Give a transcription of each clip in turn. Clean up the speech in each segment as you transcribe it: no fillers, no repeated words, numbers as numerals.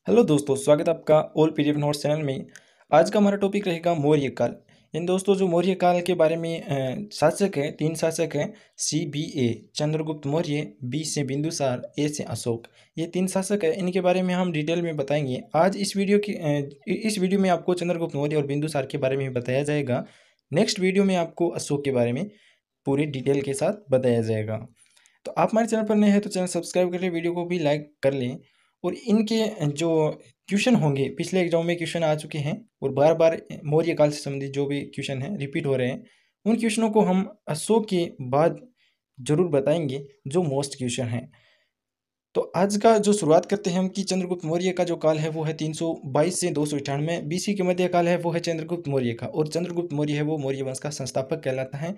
Hello दोस्तों, स्वागत है आपका ऑल पीडीएफ नोट्स चैनल में। आज का हमारा टॉपिक रहेगा मौर्य काल। इन दोस्तों जो मौर्य काल के बारे में शासक है, तीन शासक हैं। CBA चंद्रगुप्त मौर्य, B से बिंदुसार, A से अशोक। ये तीन शासक है, इनके बारे में हम डिटेल में बताएंगे। आज इस वीडियो में आपको चंद्रगुप्त मौर्य और बिंदुसार के बारे में बताया जाएगा। नेक्स्ट वीडियो में आपको अशोक के बारे में पूरी डिटेल के साथ बताया जाएगा। तो आप हमारे चैनल पर नए हैं तो चैनल सब्सक्राइब कर लें, वीडियो को भी लाइक कर लें। और इनके जो क्वेश्चन होंगे, पिछले एग्जाम में क्वेश्चन आ चुके हैं और बार बार मौर्य काल से संबंधित जो भी क्वेश्चन हैं रिपीट हो रहे हैं, उन क्वेश्चनों को हम अशोक के बाद जरूर बताएंगे जो मोस्ट क्वेश्चन हैं। तो आज का जो शुरुआत करते हैं हम कि चंद्रगुप्त मौर्य का जो काल है वो है 322 से 298 BC के मध्य काल है, वो है चंद्रगुप्त मौर्य का। और चंद्रगुप्त मौर्य है वो मौर्य वंश का संस्थापक कहलाता है।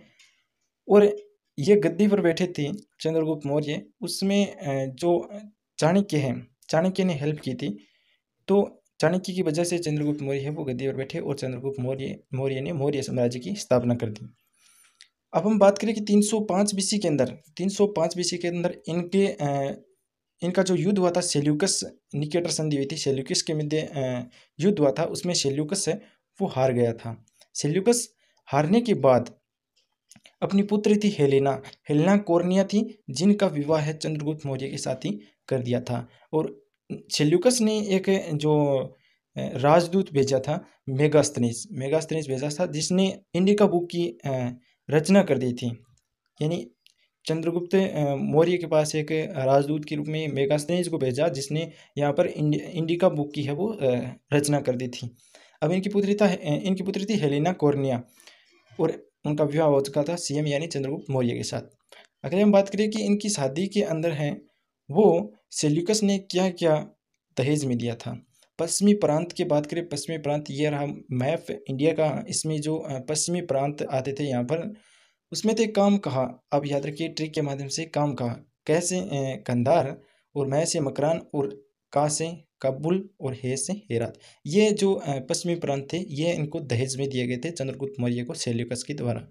और ये गद्दी पर बैठे थे चंद्रगुप्त मौर्य, उसमें जो चाणक्य हैं, चाणक्य ने हेल्प की थी। तो चाणक्य की वजह से चंद्रगुप्त मौर्य है वो गद्दी पर बैठे और चंद्रगुप्त मौर्य ने मौर्य साम्राज्य की स्थापना कर दी। अब हम बात करें कि 305 BC के अंदर, 305 BC के अंदर इनका जो युद्ध हुआ था, सेल्यूकस निकेटर संधि हुई थी, सेल्यूकस के मध्य युद्ध हुआ था। उसमें सेल्यूकस है वो हार गया था। सेल्यूकस हारने के बाद अपनी पुत्री थी हेलेना, हेलेना कोर्निया थी, जिनका विवाह है चंद्रगुप्त मौर्य के साथ ही कर दिया था। और सेल्यूकस ने एक जो राजदूत भेजा था, मेगास्थनीस भेजा था, जिसने इंडिका बुक की रचना कर दी थी। यानी चंद्रगुप्त मौर्य के पास एक राजदूत के रूप में मेगास्थनीस को भेजा, जिसने यहाँ पर इंडिका बुक की है वो रचना कर दी थी। अब इनकी पुत्री थी हेलेना कोर्निया और उनका विवाह हो चुका था CM यानी चंद्रगुप्त मौर्य के साथ। अगर हम बात करें कि इनकी शादी के अंदर है वो सेल्यूकस ने क्या क्या दहेज में दिया था। पश्चिमी प्रांत की बात करें, पश्चिमी प्रांत ये रहा मैप इंडिया का। इसमें जो पश्चिमी प्रांत आते थे यहाँ पर, उसमें थे काम कहा। आप याद रखिए ट्रिक के माध्यम से, काम कहा कैसे कंधार, और मैं से मकरान, और का से काबुल, और हे से हेरात। ये जो पश्चिमी प्रांत थे ये इनको दहेज में दिए गए थे चंद्रगुप्त मौर्य को सेल्यूकस के द्वारा।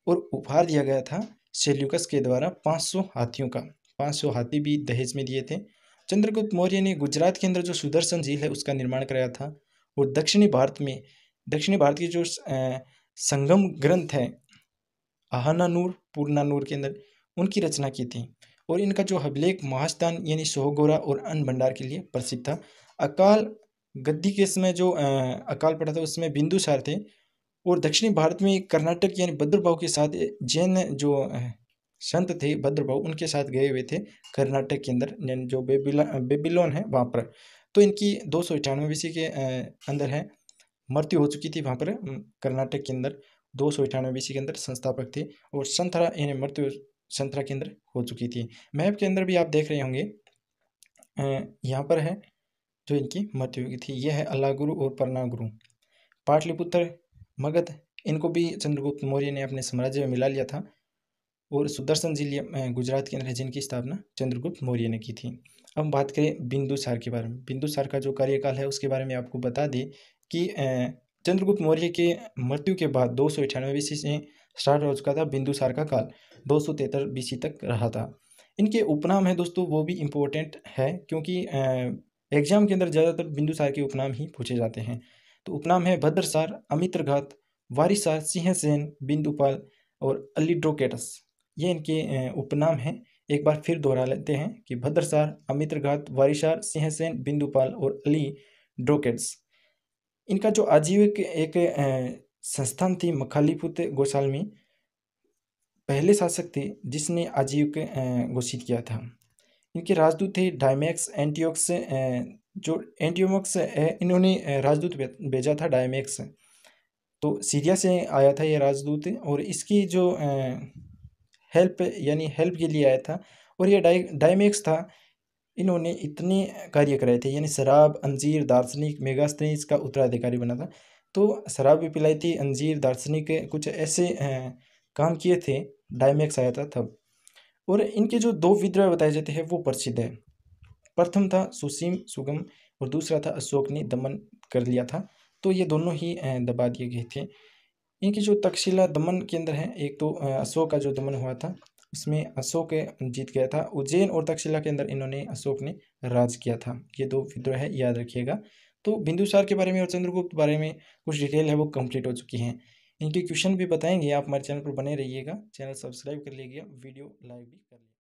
और उपहार दिया गया था सेल्यूकस के द्वारा 500 हाथियों का, 500 हाथी भी दहेज में दिए थे। चंद्रगुप्त मौर्य ने गुजरात के अंदर जो सुदर्शन झील है उसका निर्माण कराया था। और दक्षिणी भारत की जो संगम ग्रंथ है आहानानूर, पुरनानूर के अंदर, उनकी रचना की थी। और इनका जो अभिलेख महास्थान यानी सोहगोरा और अन्न भंडार के लिए प्रसिद्ध था। अकाल गद्दी के समय जो अकाल पड़ा था उसमें बिंदुसार थे। और दक्षिणी भारत में कर्नाटक यानी भद्रभाव के साथ जैन जो संत थे भद्रभाव, उनके साथ गए हुए थे कर्नाटक के अंदर, जो बेबीलोन है वहाँ पर। तो इनकी 298 BC के अंदर है मृत्यु हो चुकी थी वहाँ पर कर्नाटक के अंदर। 298 BC के अंदर संस्थापक थे। और संथरा यानी मृत्यु संथरा के अंदर हो चुकी थी। मैप के अंदर भी आप देख रहे होंगे यहाँ पर है जो इनकी मृत्यु हुई थी। यह है अलागुरु और परनागुरु। पाटलिपुत्र, मगध, इनको भी चंद्रगुप्त मौर्य ने अपने साम्राज्य में मिला लिया था। और सुदर्शन झील गुजरात के अंदर है, जिनकी स्थापना चंद्रगुप्त मौर्य ने की थी। अब हम बात करें बिंदुसार के बारे में। बिंदुसार का जो कार्यकाल है उसके बारे में आपको बता दें कि चंद्रगुप्त मौर्य के मृत्यु के बाद 298 BC से स्टार्ट हो चुका था बिंदुसार का काल, 273 BC तक रहा था। इनके उपनाम है दोस्तों, वो भी इम्पोर्टेंट है क्योंकि एग्जाम के अंदर ज़्यादातर बिंदुसार के उपनाम ही पूछे जाते हैं। तो उपनाम है भद्रसार, अमित्रघात, वारिसार, सिंहसेन, बिंदुपाल और अलीड्रोकेटस। ये इनके उपनाम हैं। एक बार फिर दोहरा लेते हैं कि भद्रसार, अमित्रघात, वारिसार, सिंहसेन, बिंदुपाल और अलीड्रोकेटस। इनका जो आजीविक एक संस्थान थी मखालीपुत गोसालमी, पहले शासक थे जिसने आजीविक घोषित किया था। इनके राजदूत थे डायमैक्स, एंटियोक्स, जो एंटियोमक्स है इन्होंने राजदूत भेजा था डायमैक्स। तो सीरिया से आया था ये राजदूत और इसकी जो हेल्प के लिए आया था। और ये डायमैक्स था, इन्होंने इतने कार्य कराए थे, यानी शराब, अंजीर, दार्शनिक, मेगास्थनीस का उत्तराधिकारी बना था। तो शराब भी पिलाई थी, अंजीर, दार्शनिक, कुछ ऐसे काम किए थे। डायमैक्स आया था तब। और इनके जो 2 विद्रोह बताए जाते हैं वो प्रसिद्ध है। प्रथम था सुसीम सुगम और दूसरा था अशोक ने दमन कर लिया था। तो ये दोनों ही दबा दिए गए थे। इनकी जो तक्षशिला दमन के अंदर है, एक तो अशोक का जो दमन हुआ था इसमें अशोक जीत गया था। उज्जैन और तक्षशिला के अंदर इन्होंने अशोक ने राज किया था। ये 2 विद्रोह है, याद रखिएगा। तो बिंदुसार के बारे में और चंद्रगुप्त बारे में कुछ डिटेल है वो कंप्लीट हो चुकी हैं। इनके क्वेश्चन भी बताएंगे। आप हमारे चैनल पर बने रहिएगा। चैनल सब्सक्राइब कर लीजिएगा, वीडियो लाइक भी कर लीजिएगा।